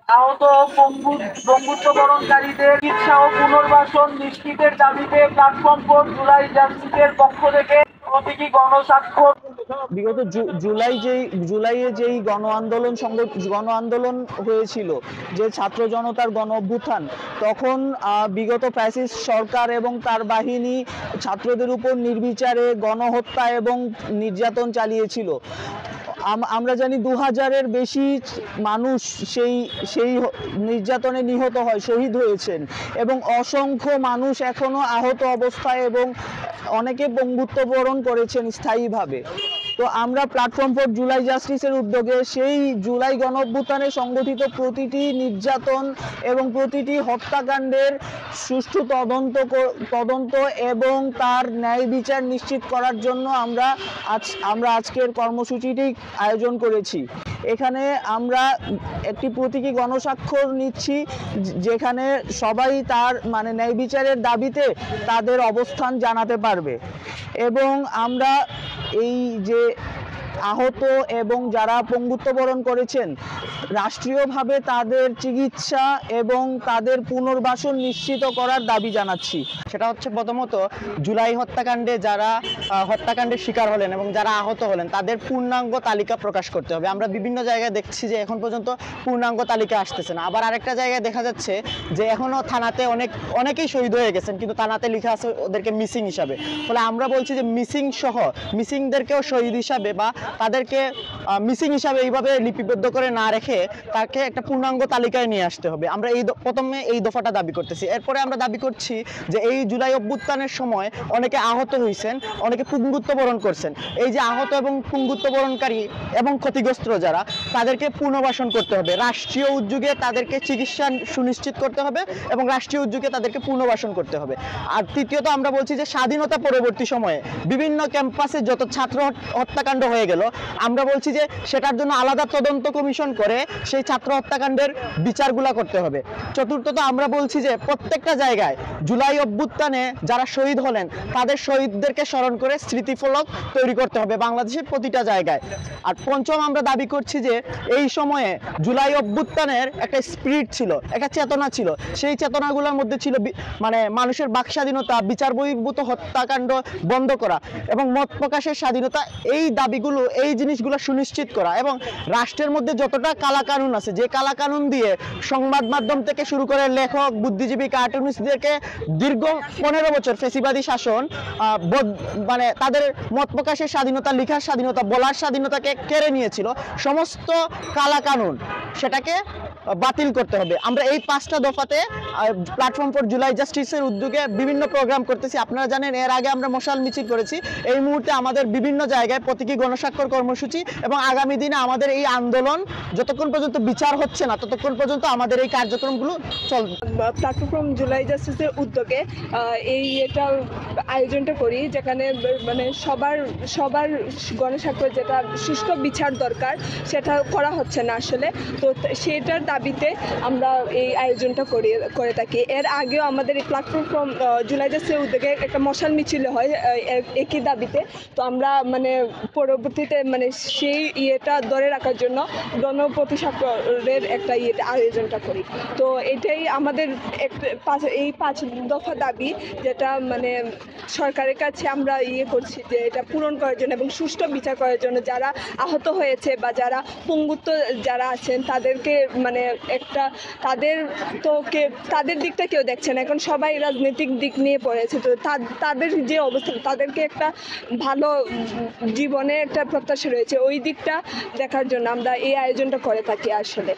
আহত বঙ্গুত্ব বরণকারীদের চিকিৎসা ও পুনর্বাসন নিশ্চিতের দাবিতে প্ল্যাটফর্ম ফর জুলাই জাস্টিসের পক্ষ থেকে প্রতীকী গণস্বাক্ষর। বিগত জুলাইয়ে যেই গণ আন্দোলন হয়েছিল, যে ছাত্র জনতার গণ অভ্যুত্থান, তখন বিগত ফ্যাসিস্ট সরকার এবং তার বাহিনী ছাত্রদের উপর নির্বিচারে গণহত্যা এবং নির্যাতন চালিয়েছিল। আমরা জানি 2000-এর বেশি মানুষ সেই নির্যাতনে নিহত হয়, শহীদ হয়েছেন, এবং অসংখ্য মানুষ এখনো আহত অবস্থায় এবং অনেকে পঙ্গুত্ব বরণ করেছেন স্থায়ীভাবে। তো আমরা প্ল্যাটফর্ম ফর জুলাই জাস্টিসের উদ্যোগে সেই জুলাই গণঅভ্যুত্থানে সংগঠিত প্রতিটি নির্যাতন এবং প্রতিটি হত্যাকাণ্ডের সুষ্ঠু তদন্ত এবং তার ন্যায় বিচার নিশ্চিত করার জন্য আমরা আজকের কর্মসূচিটি আয়োজন করেছি। এখানে আমরা একটি প্রতীকী গণস্বাক্ষর নিচ্ছি, যেখানে সবাই তার ন্যায় বিচারের দাবিতে তাদের অবস্থান জানাতে পারবে। এবং আমরা এই যে আহত এবং যারা পঙ্গুত্ব বরণ করেছেন, রাষ্ট্রীয়ভাবে তাদের চিকিৎসা এবং তাদের পুনর্বাসন নিশ্চিত করার দাবি জানাচ্ছি। সেটা হচ্ছে প্রথমত জুলাই হত্যাকাণ্ডে যারা হত্যাকাণ্ডের শিকার হলেন এবং যারা আহত হলেন তাদের পূর্ণাঙ্গ তালিকা প্রকাশ করতে হবে। আমরা বিভিন্ন জায়গায় দেখছি যে এখন পর্যন্ত পূর্ণাঙ্গ তালিকা আসতেছে না। আবার আরেকটা জায়গায় দেখা যাচ্ছে যে এখনও থানাতে অনেকেই শহীদ হয়ে গেছেন, কিন্তু থানাতে লেখা আছে ওদেরকে মিসিং হিসাবে। ফলে আমরা বলছি যে মিসিংদেরকেও শহীদ হিসাবে বা তাদেরকে মিসিং হিসাবে এইভাবে লিপিবদ্ধ করে না রেখে তাকে একটা পূর্ণাঙ্গ তালিকায় নিয়ে আসতে হবে। আমরা প্রথমে এই দফাটা দাবি করতেছি। এরপরে আমরা দাবি করছি যে এই জুলাই অভ্যুত্থানের সময় অনেকে আহত হয়েছেন, অনেকে পঙ্গুত্ব বরণ করছেন। এই যে আহত এবং পঙ্গুত্ব বরণকারী এবং ক্ষতিগ্রস্ত যারা, তাদেরকে পুনর্বাসন করতে হবে। রাষ্ট্রীয় উদ্যোগে তাদেরকে চিকিৎসা সুনিশ্চিত করতে হবে এবং রাষ্ট্রীয় উদ্যোগে তাদেরকে পুনর্বাসন করতে হবে। আর তৃতীয়ত আমরা বলছি যে স্বাধীনতা পরবর্তী সময়ে বিভিন্ন ক্যাম্পাসে যত ছাত্র হত্যাকাণ্ড হয়ে গেল, আমরা বলছি যে সেটার জন্য আলাদা তদন্ত কমিশন করে সেই ছাত্র হত্যাকাণ্ডের বিচারগুলো করতে হবে। চতুর্থত আমরা বলছি যে প্রত্যেকটা জায়গায় জুলাই অভ্যুত্থানে যারা শহীদ হলেন তাদের শহীদদেরকে স্মরণ করে স্মৃতিফলক তৈরি করতে হবে বাংলাদেশের প্রতিটা জায়গায়। আর পঞ্চম আমরা দাবি করছি যে এই সময়ে জুলাই অভ্যুত্থানের একটা স্পিরিট ছিল, একটা চেতনা ছিল। সেই চেতনাগুলোর মধ্যে ছিল মানুষের বাক স্বাধীনতা, বিচার বহির্ভূত হত্যাকাণ্ড বন্ধ করা এবং মত প্রকাশের স্বাধীনতা। এই দাবিগুলো, এই জিনিসগুলো সুনিশ্চিত করা এবং রাষ্ট্রের মধ্যে যতটা কালাকানুন আছে, যে কালাকানুন দিয়ে সংবাদ মাধ্যম থেকে শুরু করে লেখক, বুদ্ধিজীবী, কার্টুনিস্টদেরকে দীর্ঘ 15 বছর ফ্যাসিবাদী শাসন তাদের মত প্রকাশের স্বাধীনতা, লেখার স্বাধীনতা, বলার স্বাধীনতাকে কেড়ে নিয়েছিল, সমস্ত কালাকানুন সেটাকে বাতিল করতে হবে। আমরা এই 5টা দফাতে প্ল্যাটফর্ম ফর জুলাই জাস্টিসের উদ্যোগে বিভিন্ন প্রোগ্রাম করতেছি। আপনারা জানেন এর আগে আমরা মশাল মিছিল করেছি। এই মুহূর্তে আমাদের বিভিন্ন জায়গায় প্রতীকী গণস্বাক্ষর কর্মসূচি এবং আগামী দিনে আমাদের এই আন্দোলন যতক্ষণ পর্যন্ত বিচার হচ্ছে না ততক্ষণ পর্যন্ত আমাদের এই কার্যক্রমগুলো চলবে। প্ল্যাটফর্ম জুলাই জাস্টিসের উদ্যোগে এটা আয়োজনটা করি, যেখানে সবার গণস্বাক্ষর যেটা সুষ্ঠু বিচার দরকার সেটা করা হচ্ছে না আসলে। তো সেটার দাবিতে আমরা এই আয়োজনটা করে থাকি। এর আগেও আমাদের এই প্ল্যাটফর্ম জুলাই জাস্টিসের উদ্যোগে একটা মশাল মিছিল হয় একই দাবিতে। তো আমরা পরবর্তীতে সেই ইয়েটা ধরে রাখার জন্য গণপ্রতিস্বাক্ষরের একটা আয়োজনটা করি। তো এটাই আমাদের এই 5 দফা দাবি, যেটা সরকারের কাছে আমরা করছি যে এটা পূরণ করার জন্য এবং সুষ্ঠু বিচার করার জন্য। যারা আহত হয়েছে বা যারা পঙ্গুত্ব যারা আছেন তাদেরকে তাদের দিকটা কেউ দেখছে না। এখন সবাই রাজনৈতিক দিক নিয়ে পড়েছে। তো তাদের যে অবস্থা, তাদেরকে একটা ভালো জীবনে একটা প্রত্যাশা রয়েছে, ওই দিকটা দেখার জন্য আমরা এই আয়োজনটা করে থাকি আসলে।